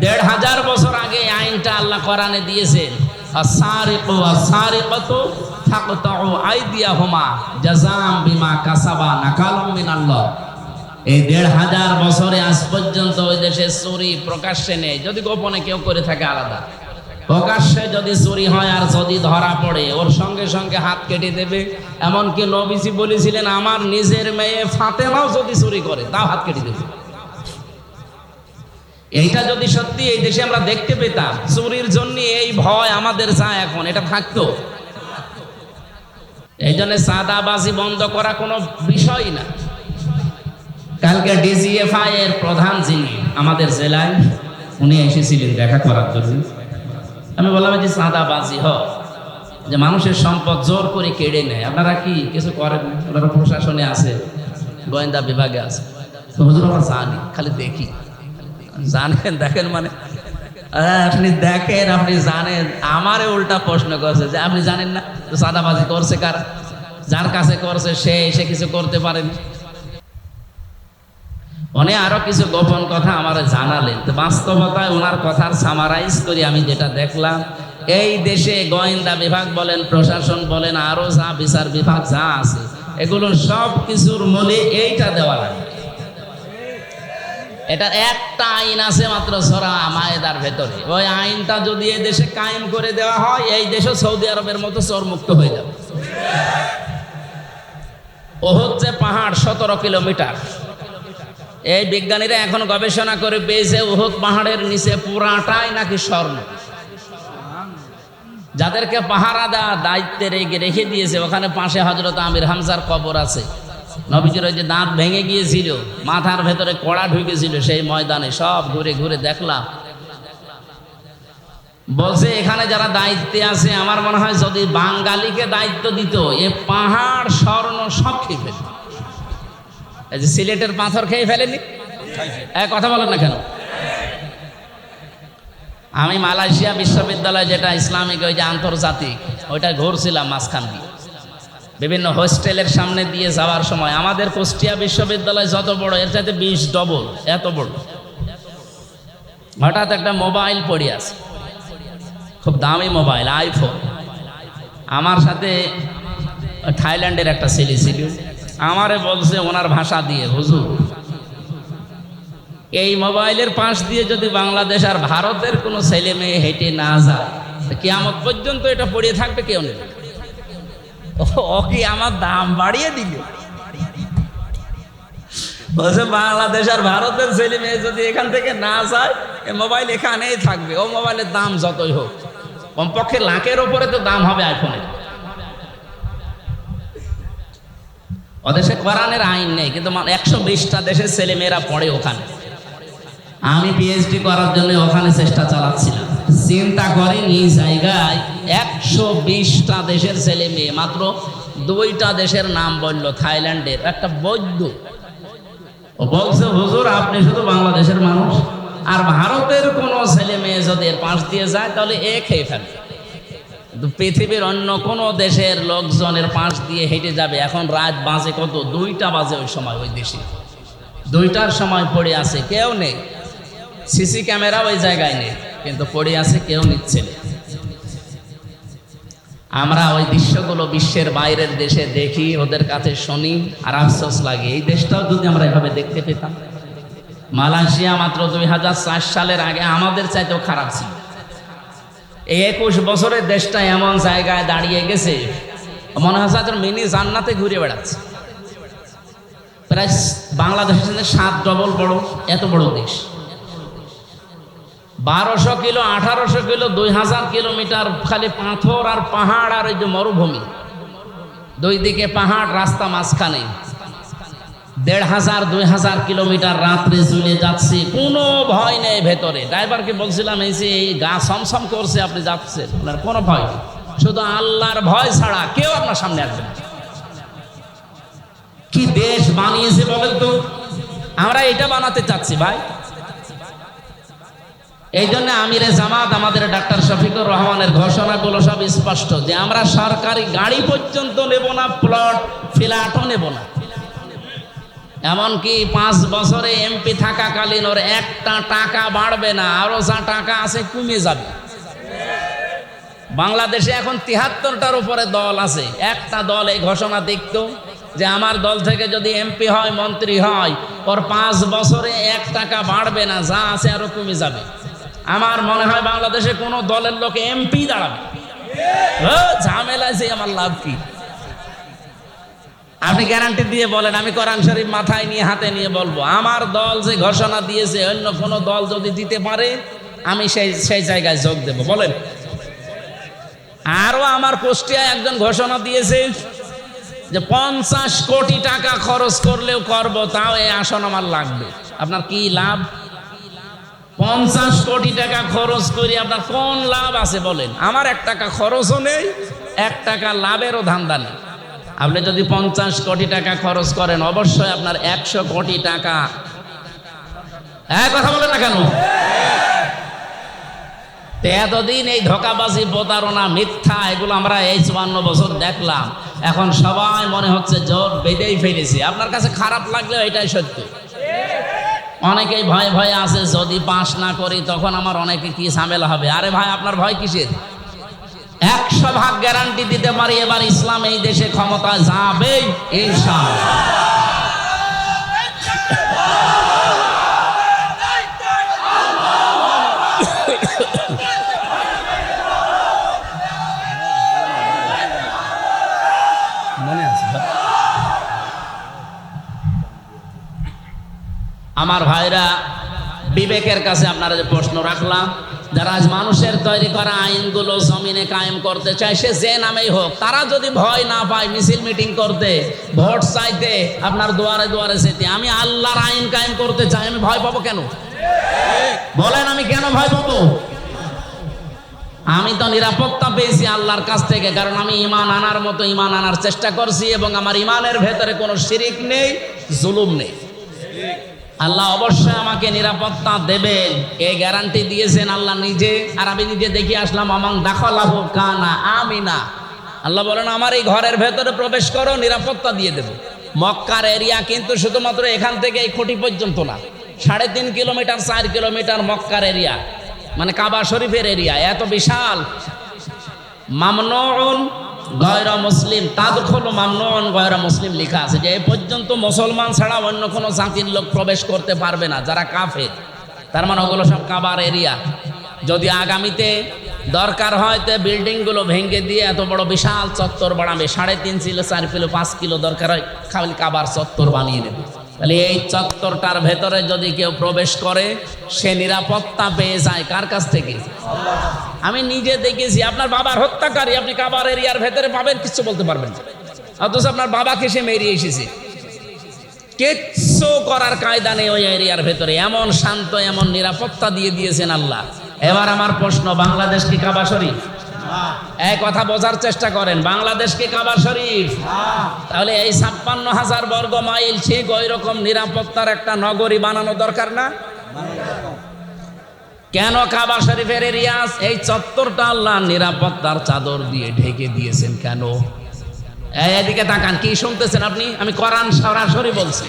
1,500 বছর আগে আইনটা আল্লাহ কোরআনে দিয়েছেন, আস-সারিকু ওয়াস-সারিকাতু ফাকতাউ আইদিয়াহুমা জাযাআম বিমা কাসাবা নাকালুম মিনাল্লাহ। এই 1,500 বছরে আজ পর্যন্ত ওই দেশে চুরি প্রকাশ্যে নেই, যদি গোপনে কেউ করে থাকে আলাদা। প্রকাশ্যে যদি চুরি হয় আর যদি ধরা পড়ে ওর সঙ্গে সঙ্গে হাত কেটে দেবে। এমনকি নবীজি বলেছিলেন, আমার নিজের মেয়ে ফাতেমাও যদি চুরি করে তাও হাত কেটে দেবে। এইটা যদি সত্যি এই দেশে আমরা দেখতে পেতাম, চুরির জন্য এই ভয় আমাদের যায় এখন, এটা থাকতো। এই জন্য সাদাবাজি বন্ধ করা কোনো বিষয় না। কালকে ডিজিএফআই এর প্রধান যিনি আমাদের জেলায়, উনি এসেছিলেন দেখা করার জন্য। আমি বললাম যে সাদাবাজি হয়, যে মানুষের সম্পদ জোর করে কেড়ে নেয়, আপনারা কি কিছু করেন? আপনারা প্রশাসনে আছে, গোয়েন্দা বিভাগে আছে। তো হুজুর আমরা জানি, খালি দেখি। জানেন, দেখেন মানে আপনি দেখেন, আপনি জানেন। আমারে উল্টা প্রশ্ন করছে যে আপনি জানেন না তো সাদাবাজি করছে কার? যার কাছে করছে সে কিছু করতে পারেনি। উনি আরো কিছু গোপন কথা আমার জানালেন। তো বাস্তবতায় ওনার কথার সামারাইজ করি আমি যেটা দেখলাম, এই দেশে গোয়েন্দা বিভাগ বলেন, প্রশাসন বলেন, আরো যা বিচার বিভাগ যা আছে, এগুলোর সব কিছুর মূলে এইটা দেওয়া লাগে। এটার একটা আইন আছে মাত্র, সূরা মায়েদার ভেতরে। ওই আইনটা যদি এই দেশে কায়েম করে দেওয়া হয়, এই দেশও সৌদি আরবের মতো চোরমুক্ত হয়ে যাবে। ওহদ যে পাহাড় 17 কিলোমিটার, এই বিজ্ঞানীরা এখন গবেষণা করে পেয়েছে উহুদ পাহাড়ের নিচে পুরাটাই নাকি স্বর্ণ। যাদেরকে পাহারা দেওয়া দায়িত্বে রেখে দিয়েছে, ওখানে পাশে হযরত আমির হামজার কবর আছে। নবীজির ওই যে দাঁত ভেঙে গিয়েছিল, মাথার ভেতরে কড়া ঢুকেছিল, সেই ময়দানে সব ঘুরে ঘুরে দেখলাম। বলছে এখানে যারা দায়িত্বে আছে, আমার মনে হয় যদি বাঙালিকে দায়িত্ব দিত, এ পাহাড় স্বর্ণ সব খেয়ে ফেলত। এই যে সিলেটের পাথর খেয়ে ফেলেনি, কথা বলেন না কেন? আমি মালয়েশিয়া বিশ্ববিদ্যালয়, যেটা ইসলামিক ওই যে আন্তর্জাতিক, ওইটা ঘুরছিলাম মাঝখান দিয়ে। বিভিন্ন হোস্টেলের সামনে দিয়ে যাওয়ার সময় আমাদের কুষ্টিয়া বিশ্ববিদ্যালয় যত বড়, এর চাইতে 20 ডবল এত বড়। হঠাৎ একটা মোবাইল পড়ে আছে, খুব দামি মোবাইল, আইফোন। আমার সাথে থাইল্যান্ডের একটা ছেলে ছিল, আমারে বলছে ওনার ভাষা দিয়ে, হুজুর এই মোবাইলের পাশ দিয়ে যদি বাংলাদেশ আর ভারতের কোনো ছেলে মেয়ে হেঁটে না যায়, কিয়ামত পর্যন্ত এটা পড়ে থাকবে, কেউ নেই। ও কি আমার দাম বাড়িয়ে দিল? বলছে বাংলাদেশ আর ভারতের ছেলে মেয়ে যদি এখান থেকে না যায়, এই মোবাইল এখানেই থাকবে। ও মোবাইলের দাম যতই হোক, কমপক্ষে লাখের ওপরে তো দাম হবে আইফোনের। ওদেশে কোরআনের আইন নেই, কিন্তু 120টা দেশের ছেলে মেয়েরা পড়ে ওখানে। আমি পিএইচডি করার জন্য ওখানে চেষ্টা চালাচ্ছিলাম। চিন্তা করেন, এই জায়গায় 120টা দেশের ছেলে মেয়ে, মাত্র 2টা দেশের নাম বললো। থাইল্যান্ডের একটা বৌদ্ধ, ও বলছে হুজুর আপনি শুধু বাংলাদেশের মানুষ, আর ভারতের কোনো ছেলে মেয়ে যদি এর পাশ দিয়ে যায় তাহলে খেয়ে ফেলবে। কিন্তু পৃথিবীর অন্য কোনো দেশের লোকজনের পাশ দিয়ে হেঁটে যাবে। এখন রাত বাজে কত? 2টা বাজে ওই সময়, ওই দেশে 2টার সময় পড়ে আছে, কেউ নেই। সিসি ক্যামেরা ওই জায়গায় নেই, কিন্তু পড়ে আছে, কেউ নিচ্ছে না। আমরা ওই দৃশ্যগুলো বিশ্বের বাইরের দেশে দেখি, ওদের কাছে শুনি, আর আফসোস লাগে। এই দেশটাও যদি আমরা এভাবে দেখতে পেতাম। মালয়েশিয়া মাত্র 2004 সালের আগে আমাদের চাইতেও খারাপ ছিল। এই 21 বছরের দেশটা এমন জায়গায় দাঁড়িয়ে গেছে, মনে হচ্ছে তোর মিনি জান্নাতে ঘুরে বেড়াচ্ছে। প্রায় বাংলাদেশের সাথে 7 ডবল বড়, এত বড় দেশ। 1200 কিলো, 1800 কিলো, 2000 কিলোমিটার খালি পাথর আর পাহাড়, আর এই যে মরুভূমি, 2 দিকে পাহাড়, রাস্তা মাঝখানে। 1500-2000 কিলোমিটার রাত্রে চলে যাচ্ছে, কোনো ভয় নেই ভেতরে। ড্রাইভারকে বলছিলাম এই যে এই গা সমসম করছে, আপনি যাচ্ছেন, আপনার কোনো ভয় নেই। শুধু আল্লাহর ভয় ছাড়া কেউ আপনার সামনে আসবে না। কি দেশ বানিয়েছে বলেন তো? আমরা এটা বানাতে চাচ্ছি ভাই। এই জন্য আমিরে জামাত আমাদের ডাক্তার শফিকুর রহমানের ঘোষণাগুলো সব স্পষ্ট যে আমরা সরকারি গাড়ি পর্যন্ত নেব না, প্লট ফ্ল্যাটও নেব না। এমনকি 5 বছরে এমপি থাকাকালীন ওর একটা টাকা বাড়বে না, আরো যা টাকা আছে কমে যাবে। বাংলাদেশে এখন 73টার উপরে দল আছে। একটা দল এই ঘোষণা দেখতো যে আমার দল থেকে যদি এমপি হয়, মন্ত্রী হয়, ওর 5 বছরে 1 টাকা বাড়বে না, যা আছে আরো কমে যাবে। আমার মনে হয় বাংলাদেশে কোনো দলের লোক এমপি দাঁড়াবে। ঝামেলা আছে, আমার লাভ কি? আপনি গ্যারান্টি দিয়ে বলেন, আমি কোরআন শরীফ মাথায় নিয়ে হাতে নিয়ে বলবো, আমার দল যে ঘোষণা দিয়েছে অন্য কোনো দল যদি দিতে পারে আমি সেই জায়গায় যোগ দেব। বলেন। আরো আমার কুষ্টিয়ায় একজন ঘোষণা দিয়েছে যে 50 কোটি টাকা খরচ করলেও করব, তাও এই আসন আমার লাগবে। আপনার কি লাভ? 50 কোটি টাকা খরচ করে আপনার কোন লাভ আছে বলেন? আমার 1 টাকা খরচও নেই, 1 টাকা লাভেরও ধান্দা নেই। আপনি যদি 50 কোটি টাকা খরচ করেন অবশ্যই আপনার 100 কোটি টাকা। কথা বলেন না কেন? এতদিন এই ধোঁকাবাজি, প্রতারণা, মিথ্যা এগুলো আমরা এই 54 বছর দেখলাম। এখন সবাই মনে হচ্ছে জোর বেঁধেই ফেলেছি। আপনার কাছে খারাপ লাগলেও এটাই সত্য। অনেকেই ভয়ে ভয়ে আছে, যদি পাস না করি তখন আমার অনেকে কি ঝামেলা হবে। আরে ভাই, আপনার ভয় কিসের? 100% গ্যারান্টি দিতে পারি এবার ইসলাম এই দেশে ক্ষমতা যাবে ইনশাআল্লাহ। মনে আছে আমার ভাইরা, বিবেকের কাছে আপনারা যে প্রশ্ন রাখলাম, যারা আজ মানুষের তৈরি করা আইনগুলো জমিনে কায়েম করতে চায়, সে যে নামেই হোক, তারা যদি ভয় না পায় মিছিল মিটিং করতে, ভোট চাইতে, আপনার দুয়ারে দুয়ারে যেতে, আমি আল্লাহর আইন কায়েম করতে চাই, আমি ভয় পাবো কেন? বলেন, আমি কেন ভয় পাবো? আমি তো নিরাপত্তা পেয়েছি আল্লাহর কাছ থেকে, কারণ আমি ঈমান আনার মতো ঈমান আনার চেষ্টা করছি এবং আমার ঈমানের ভেতরে কোনো শিরিক নেই, জুলুম নেই। আল্লাহ অবশ্যই আমাকে নিরাপত্তা দেবেন, এই গ্যারান্টি দিয়েছেন আল্লাহ নিজে। আর আমি নিজে দেখে আসলাম, আমাং দাখালাহু কানা আমিনা। আল্লাহ বলেন, আমার এই ঘরের ভেতরে প্রবেশ করো, নিরাপত্তা দিয়ে দেব। মক্কার এরিয়া কিন্তু শুধুমাত্র এখান থেকে এই খুঁটি পর্যন্ত না, 3.5 কিলোমিটার 4 কিলোমিটার মক্কার এরিয়া, মানে কাবা শরীফের এরিয়া এত বিশাল। মামনুন গয়রা মুসলিম তাদখুলু মামনুন গয়রা মুসলিম লেখা আছে যে এ পর্যন্ত মুসলমান ছাড়া অন্য কোনো জাতির লোক প্রবেশ করতে পারবে না, যারা কাফের। তার মানে ওগুলো সব কাবার এরিয়া। যদি আগামীতে দরকার হয় তো বিল্ডিংগুলো ভেঙে দিয়ে এত বড় বিশাল চত্বর বানাবে, 3.5 কিলো 4 কিলো 5 কিলো দরকার হয়, খালি কাবার চত্বর বানিয়ে নেবে। তাহলে এই চত্বরটার ভেতরে যদি কেউ প্রবেশ করে সে নিরাপত্তা পেয়ে যায় কার কাছ থেকে? আমি নিজে দেখেছি, আপনার বাবার হত্যাকারী আপনি কাবার এরিয়ার ভেতরে পাবেন, কিচ্ছু বলতে পারবেন না। অথচ আপনার বাবাকে সে মেরিয়ে এসেছে, কিচ্ছু করার কায়দা নেই ওই এরিয়ার ভেতরে। এমন শান্ত, এমন নিরাপত্তা দিয়ে দিয়েছেন আল্লাহ। এবার আমার প্রশ্ন, বাংলাদেশ কি কাবা শরীফ? এই কথা বোঝার চেষ্টা করেন, বাংলাদেশ কি কাবা শরীফ? তাহলে এই 56,000 বর্গ মাইল ঠিক ওই রকম নিরাপত্তার একটা নগরী বানানো দরকার না? কেন কাবা শরীফের এরিয়া এই চত্বরটা আল্লাহ নিরাপত্তার চাদর দিয়ে ঢেকে দিয়েছেন কেন? এদিকে তাকান, কি শুনতেছেন আপনি? আমি কোরআন সরাসরি বলছি,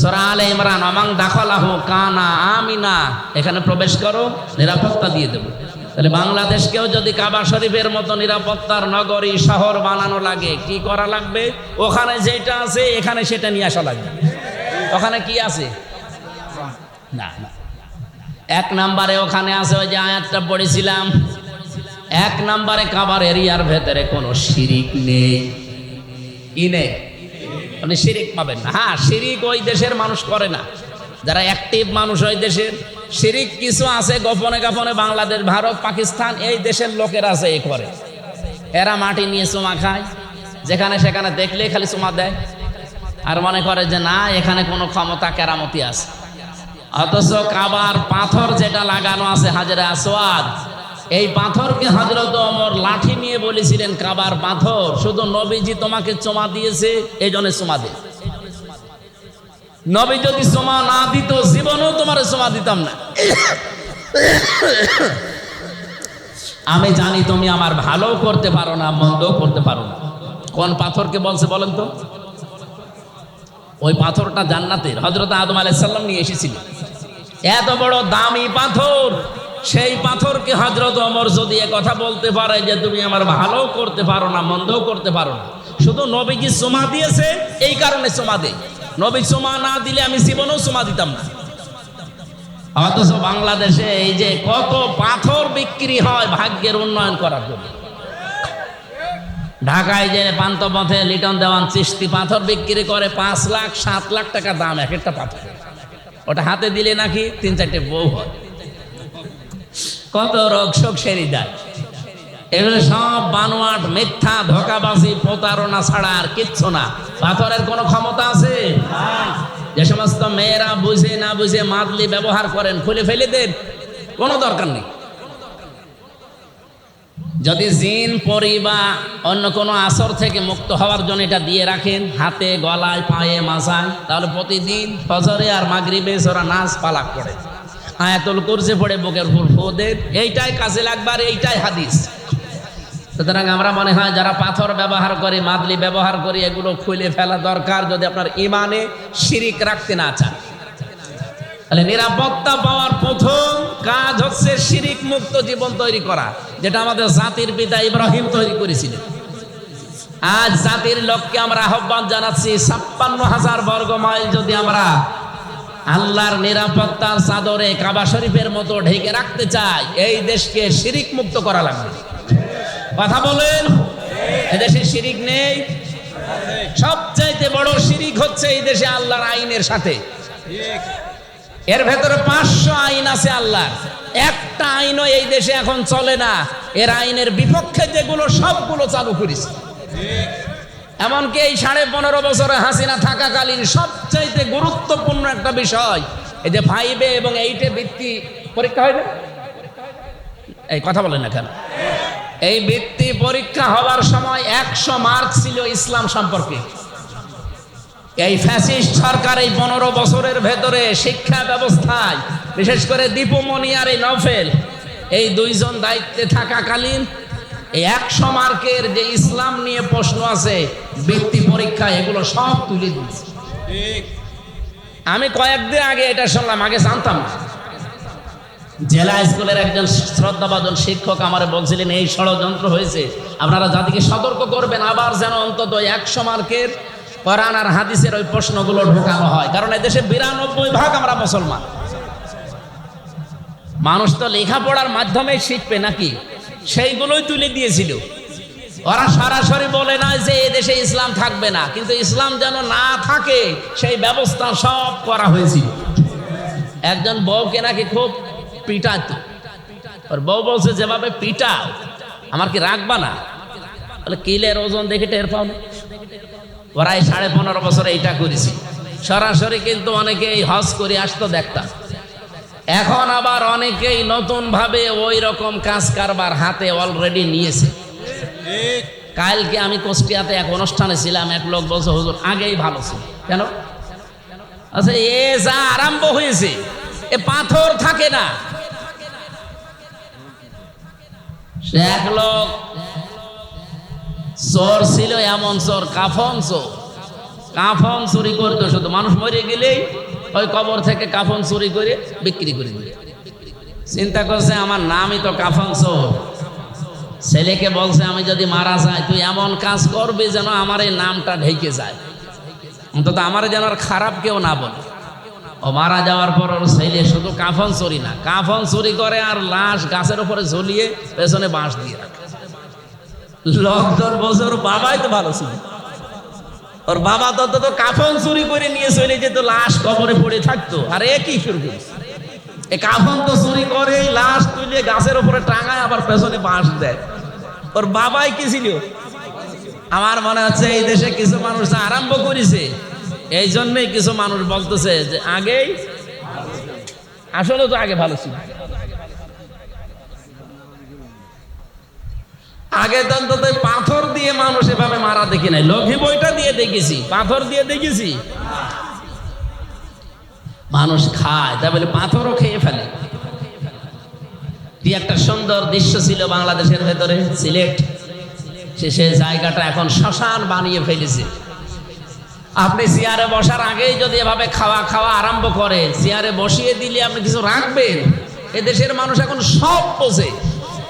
সূরা আলে ইমরান, আমাং দাখালাহু কানা আমিনা, এখানে প্রবেশ করো, নিরাপত্তা দিয়ে দেব। তাহলে বাংলাদেশকেও যদি কাবা শরীফের মতো নিরাপত্তার নগরী শহর বানানো লাগে, কি করা লাগবে? ওখানে যেটা আছে এখানে সেটা নিয়ে আসা লাগবে। ওখানে কি আছে? না, 1 নম্বরে ওখানে আছে ওই যে আয়াতটা পড়েছিলাম, 1 নম্বরে কাবার এরিয়ার ভেতরে কোনো শিরিক নেই। কি নেই? আপনি শিরিক পাবেন না। হ্যাঁ, শিরিক ওই দেশের মানুষ করে না, যারা অ্যাক্টিভ মানুষ ওই দেশের। শিরিক কিছু আছে গোপনে গোপনে, বাংলাদেশ, ভারত, পাকিস্তান এই দেশের লোকের আছে, এ করে। এরা মাটি নিয়ে চুমা খায়, যেখানে সেখানে দেখলে খালি চুমা দেয়, আর মনে করে যে না এখানে কোনো ক্ষমতা কেরামতি আছে। অথচ কাবার পাথর যেটা লাগানো আছে হাজরে আসওয়াদ, এই পাথরকে হযরত ওমর লাঠি নিয়ে বলেছিলেন কাবার পাথর, শুধু নবীজি তোমাকে চুমা দিয়েছে এই জন্য চুমা দে। নবী যদি চুমা না দিত জীবনেও তোমার চুমা দিতাম না। আমি জানি তুমি আমার ভালো করতে পারো না, মন্দও করতে পারো না। কোন পাথরকে বলছে বলেন তো? ওই পাথরটা জান্নাতের, হযরত আদম আলাইহিস সালাম নিয়ে এসেছিলেন। এত বড় দামি পাথর, সেই পাথরকে হযরত ওমর যদি এ কথা বলতে পারে যে তুমি আমার ভালো করতে পারো না, মন্দও করতে পারো না, শুধু নবীজি চুমা দিয়েছে এই কারণে চুমা দেই, নবী চুমা না দিলে আমি জীবনেও চুমা দিতাম না। অথচ বাংলাদেশে এই যে কত পাথর বিক্রি হয় ভাগ্যের উন্নয়ন করার জন্য। ঢাকায় যে পান্থপথে লিটন দেওয়ান চিশতি পাথর বিক্রি করে 5 লাখ 7 লাখ টাকা দাম এক একটা পাথর। ওটা হাতে দিলে নাকি 3-4টে বউ হয়, কত রোগ শোক সেরে দেয়। এগুলো সব বানোয়াট, মিথ্যা, ধোঁকাবাজি, প্রতারণা ছাড়া আর কিচ্ছু না। পাথরের কোনো ক্ষমতা আছে? যে সমস্ত মেয়েরা বুঝে না বুঝে মাদলি ব্যবহার করেন, খুলে ফেলে দেন, কোনো দরকার নেই। যদি জিন পরি বা অন্য কোনো আসর থেকে মুক্ত হওয়ার জন্য এটা দিয়ে রাখেন হাতে, গলায়, পায়ে, মাথায়, তাহলে প্রতিদিন ফজরে আর মাগরিবে ওরা নাচ পালাক করে, আয়াতুল কুরসি পড়ে বুকের উপর ফু দেন, এইটাই কাজে লাগবে আর এইটাই হাদিস। সুতরাং আমরা মনে হয় যারা পাথর ব্যবহার করে, মাদলি ব্যবহার করে, এগুলো খুলে ফেলা দরকার যদি আপনার ইমানে শিরিক রাখতে না চান। তাহলে নিরাপত্তা পাওয়ার প্রথম কাজ হচ্ছে শিরিক মুক্ত জীবন তৈরি করা, যেটা আমাদের জাতির পিতা ইব্রাহিম তৈরি করেছিলেন। আজ জাতির লোককে আমরা আহ্বান জানাচ্ছি, 56,000 বর্গ মাইল যদি আমরা আল্লাহর নিরাপত্তার চাদরে কাবা শরীফের মতো ঢেকে রাখতে চাই, এই দেশকে শিরিক মুক্ত করা লাগবে। কথা বলেন, এদেশে শিরিক নেই? সবচাইতে বড় শিরিক হচ্ছে এই দেশে আল্লাহর আইনের সাথে। এর ভেতরে 500 আইন আছে আল্লাহর, একটা আইনও এই দেশে এখন চলে না। এর আইনের বিপক্ষে যেগুলো সবগুলো চালু করেছে। এমনকি এই 15.5 বছরে হাসিনা থাকাকালীন সবচাইতে গুরুত্বপূর্ণ একটা বিষয়, এই যে 5 এবং 8 বৃত্তি পরীক্ষা হয় না, এই কথা বলেন না কেন? এই বৃত্তি পরীক্ষা হওয়ার সময় 100 মার্ক ছিল ইসলাম সম্পর্কে। এই ফ্যাসিস্ট সরকার এই 15 বছরের ভেতরে শিক্ষা ব্যবস্থায়, বিশেষ করে দীপুমণি আর এই নফেল, এই দুইজন দায়িত্বে থাকাকালীন এই 100 মার্কের যে ইসলাম নিয়ে প্রশ্ন আছে বৃত্তি পরীক্ষা, এগুলো সব তুলে দিয়েছে। আমি কয়েকদিন আগে এটা শুনলাম, আগে জানতাম না। জেলা স্কুলের একজন শ্রদ্ধাভাজন শিক্ষক আমার বলছিলেন এই ষড়যন্ত্র হয়েছে, আপনারা জাতিকে সতর্ক করবেন, আবার যেন অন্তত 100 মার্কের কোরআন আর হাদিসের ওই প্রশ্নগুলো ঢোকানো হয়। কারণ এদেশে 92% আমরা মুসলমান। মানুষ তো লেখাপড়ার মাধ্যমে শিখবে নাকি, সেইগুলোই তুলে দিয়েছিল। ওরা সরাসরি বলে না যে এদেশে ইসলাম থাকবে না, কিন্তু ইসলাম যেন না থাকে সেই ব্যবস্থা সব করা হয়েছিল। একজন বউকে নাকি খুব পিটাতো, ওর বউ বলছে যেভাবে পিটাও আমার কি রাখবা না? বলে কিলের ওজন দেখে টের পাও না? ওরা এই 15.5 বছরে এইটা করেছি। সরাসরি কিন্তু অনেকেই হজ করে আসতো দেখতাম, এখন আবার অনেকেই নতুন ভাবে ওই রকম কাজ কারবার হাতে অলরেডি নিয়েছে। কালকে আমি কুষ্টিয়াতে এক অনুষ্ঠানে ছিলাম, এক লোক বলছে হুজুর আগেই ভালো ছিল। কেন? আচ্ছা, এ যা আরম্ভ হয়েছে, এ পাথর থাকে না। সে এক লোক চোর ছিল, এমন চোর, কাফন চোর। কাফন চুরি করতো, শুধু মানুষ মরে গেলেই ওই কবর থেকে কাফন চুরি করে বিক্রি করে দিল। চিন্তা করছে আমার নামই তো কাফন চোর। ছেলেকে বলছে আমি যদি মারা যাই তুই এমন কাজ করবি যেন আমার এই নামটা ঢেকে যায়, অন্তত আমার যেন আর খারাপ কেউ না বলে। ও মারা যাওয়ার পর ওর ছেলে শুধু কাফন চুরি না, কাফন চুরি করে আর লাশ গাছের উপরে ঝুলিয়ে পেছনে বাঁশ দিয়ে রাখে। লোকজন বলছে ওর বাবাই তো ভালো ছিল, ওর বাবা তো কাফন চুরি করে নিয়ে চলে যেত, লাশ কবরে পড়ে থাকতো। আর এ কি শুরু করেছে? এই কাফন তো চুরি করে লাশ তুলে গাছের উপরে টাঙায়, আবার পেছনে বাঁশ দেয়। ওর বাবাই কি ছিল? আমার মনে হচ্ছে এই দেশে কিছু মানুষ আরম্ভ করেছে, এই জন্যই কিছু মানুষ বলতেছে যে আগেই, আসলে তো আগে ভালো ছিল। আগে তো অন্তত পাথর দিয়ে মানুষ এভাবে মারা দেখি নাই, লঘি বইটা দিয়ে দেখেছি, পাথর দিয়ে দেখেছি। মানুষ খায়, তা বলে পাথরও খেয়ে ফেলে। কি একটা সুন্দর দৃশ্য ছিল বাংলাদেশের ভেতরে, সিলেট, সে জায়গাটা এখন শ্মশান বানিয়ে ফেলেছে। আপনি চেয়ারে বসার আগেই যদি এভাবে খাওয়া খাওয়া আরম্ভ করে, চেয়ারে বসিয়ে দিলে আপনি কিছু রাখবেন? এদেশের মানুষ এখন সব বোঝে,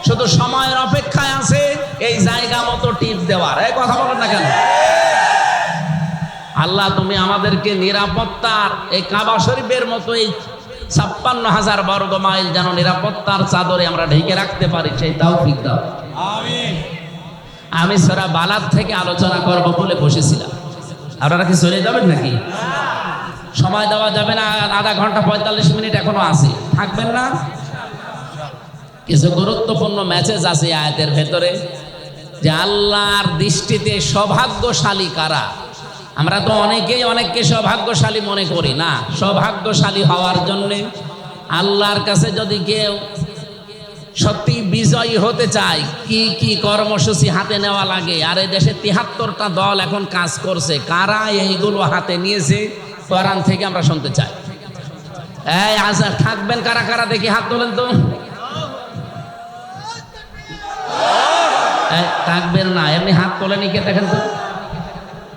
শুধু সময়ের অপেক্ষায় আছে এই জায়গা মতো টিপ দেওয়ার। এই কথা বলেন না কেন? আল্লাহ তুমি আমাদেরকে নিরাপত্তার এই কাবা শরীফের মতো এই 56,000 বর্গ মাইল যেন নিরাপত্তার চাদরে আমরা ঢেকে রাখতে পারি, সেই তৌফিক দাও। আমিন। আমি সূরা বালাদ থেকে আলোচনা করব বলে বসেছিলাম, আপনারা কি চলে যাবেন নাকি? সময় দেওয়া যাবে না, আধা ঘন্টা 45 মিনিট এখনো আছে, থাকবেন না? কিছু গুরুত্বপূর্ণ মেসেজ আছে আয়াতের ভেতরে, যে আল্লাহর দৃষ্টিতে সৌভাগ্যশালী কারা। আমরা তো অনেকেই অনেককে সৌভাগ্যশালী মনে করি না। সৌভাগ্যশালী হওয়ার জন্য আল্লাহর কাছে যদি কেউ সত্যি বিজয়ী হতে চায়, কি কি কর্মসূচি হাতে নেওয়া লাগে। আর এই দেশে 73টা দল এখন কাজ করছে, কারা এইগুলো হাতে নিয়েছে কোরআন থেকে আমরা শুনতে চাই। এই আজ থাকবেন কারা কারা, দেখি হাত তোলেন তো। থাকবেন না, এমনি হাত তোলেনি কে দেখেন তো।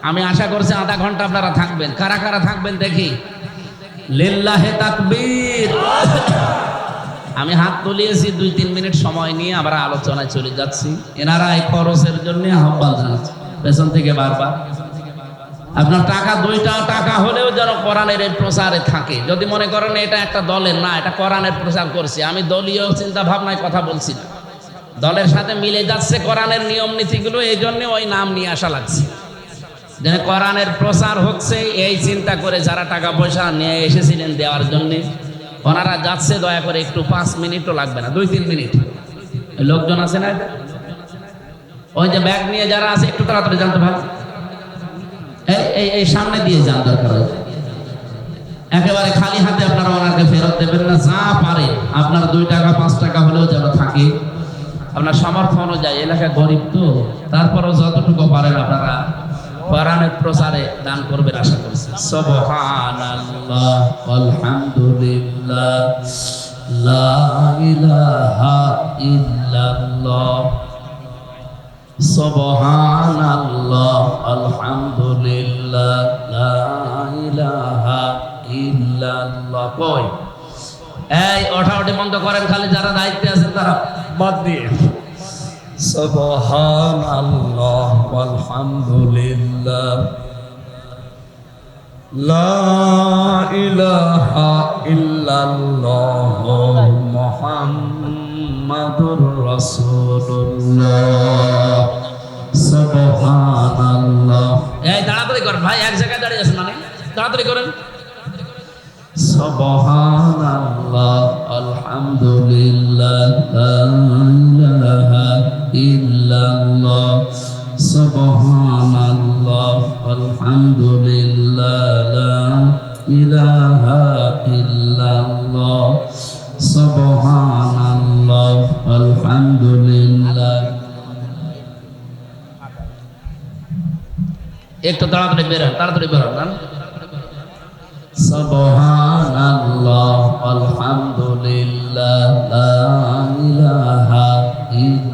আমি আশা করছি আধা ঘন্টা আপনারা থাকবেন। কারা কারা থাকবেন দেখি? লিল্লাহে তাকবীর। আমি হাত তুলিয়েছি 2-3 মিনিট সময় নিয়ে আবার আলোচনায় চলে যাচ্ছি। এনারা এই খরচের জন্য আহ্বান জানাচ্ছে পেছন থেকে বারবার। আপনার টাকা 2টা টাকা হলেও যেন কোরআনের এই প্রচারে থাকে। যদি মনে করেন এটা একটা দলের না, এটা কোরআনের প্রচার করছি, আমি দলীয় চিন্তা ভাবনায় কথা বলছি না, দলের সাথে মিলে যাচ্ছে কোরআনের নিয়ম নীতিগুলো, এই জন্য ওই নাম নিয়ে আসা লাগছে। যে কোরআনের প্রচার হচ্ছে এই চিন্তা করে যারা টাকা পয়সা নিয়ে এসেছিলেন দেওয়ার জন্যে, ওনারা যাচ্ছে। দয়া করে একটু 5 মিনিটও লাগবে না, 2-3 মিনিট। লোকজন আছে না, ওই যে ব্যাগ নিয়ে যারা আছে একটু তাড়াতাড়ি জানতে ভালো, এই সামনে দিয়ে যান দরকার। একেবারে খালি হাতে আপনারা ওনাকে ফেরত দেবেন না। যা পারে আপনার 2 টাকা 5 টাকা হলেও যেন থাকে আপনার সামর্থ্য অনুযায়ী। এলাকা গরিব তো, তারপরও যতটুকু পারেন আপনারা কোরআনের প্রচারে দান করবেন আশা করছি। সুবহানাল্লাহ আলহামদুলিল্লাহ লা ইলাহা ইল্লাল্লাহ সুবহানাল্লাহ আলহামদুলিল্লাহ লা ইলাহা ইল্লাল্লাহ। কই এই ওঠাউঠি বন্ধ করেন, খালি যারা দায়িত্বে আছেন তারা বাদ দিয়ে। সুবহানাল্লাহ আলহামদুলিল্লাহ লা ইলাহা ইল্লাল্লাহ মুহাম্মাদুর রাসূলুল্লাহ। সুবহানাল্লাহ। এই তাড়াতাড়ি করেন ভাই, এক জায়গায় দাঁড়িয়ে আছেন মানে, তাড়াতাড়ি করেন। সুবহানাল্লাহ আলহামদুলিল্লাহ লা ইলাহা ইল্লাল্লাহ। সুবহানাল্লাহ আলহামদুলিল্লাহ লা ইলাহা ইল্লাল্লাহ। সুবহানাল্লাহ আলহামদুলিল্লাহ। একটু তাড়াতাড়ি বেরোন, তাড়াতাড়ি বেরোন। সুবহানাল্লাহ আলহামদুলিল্লাহ লা ইলাহা ইল্লাল্লাহ।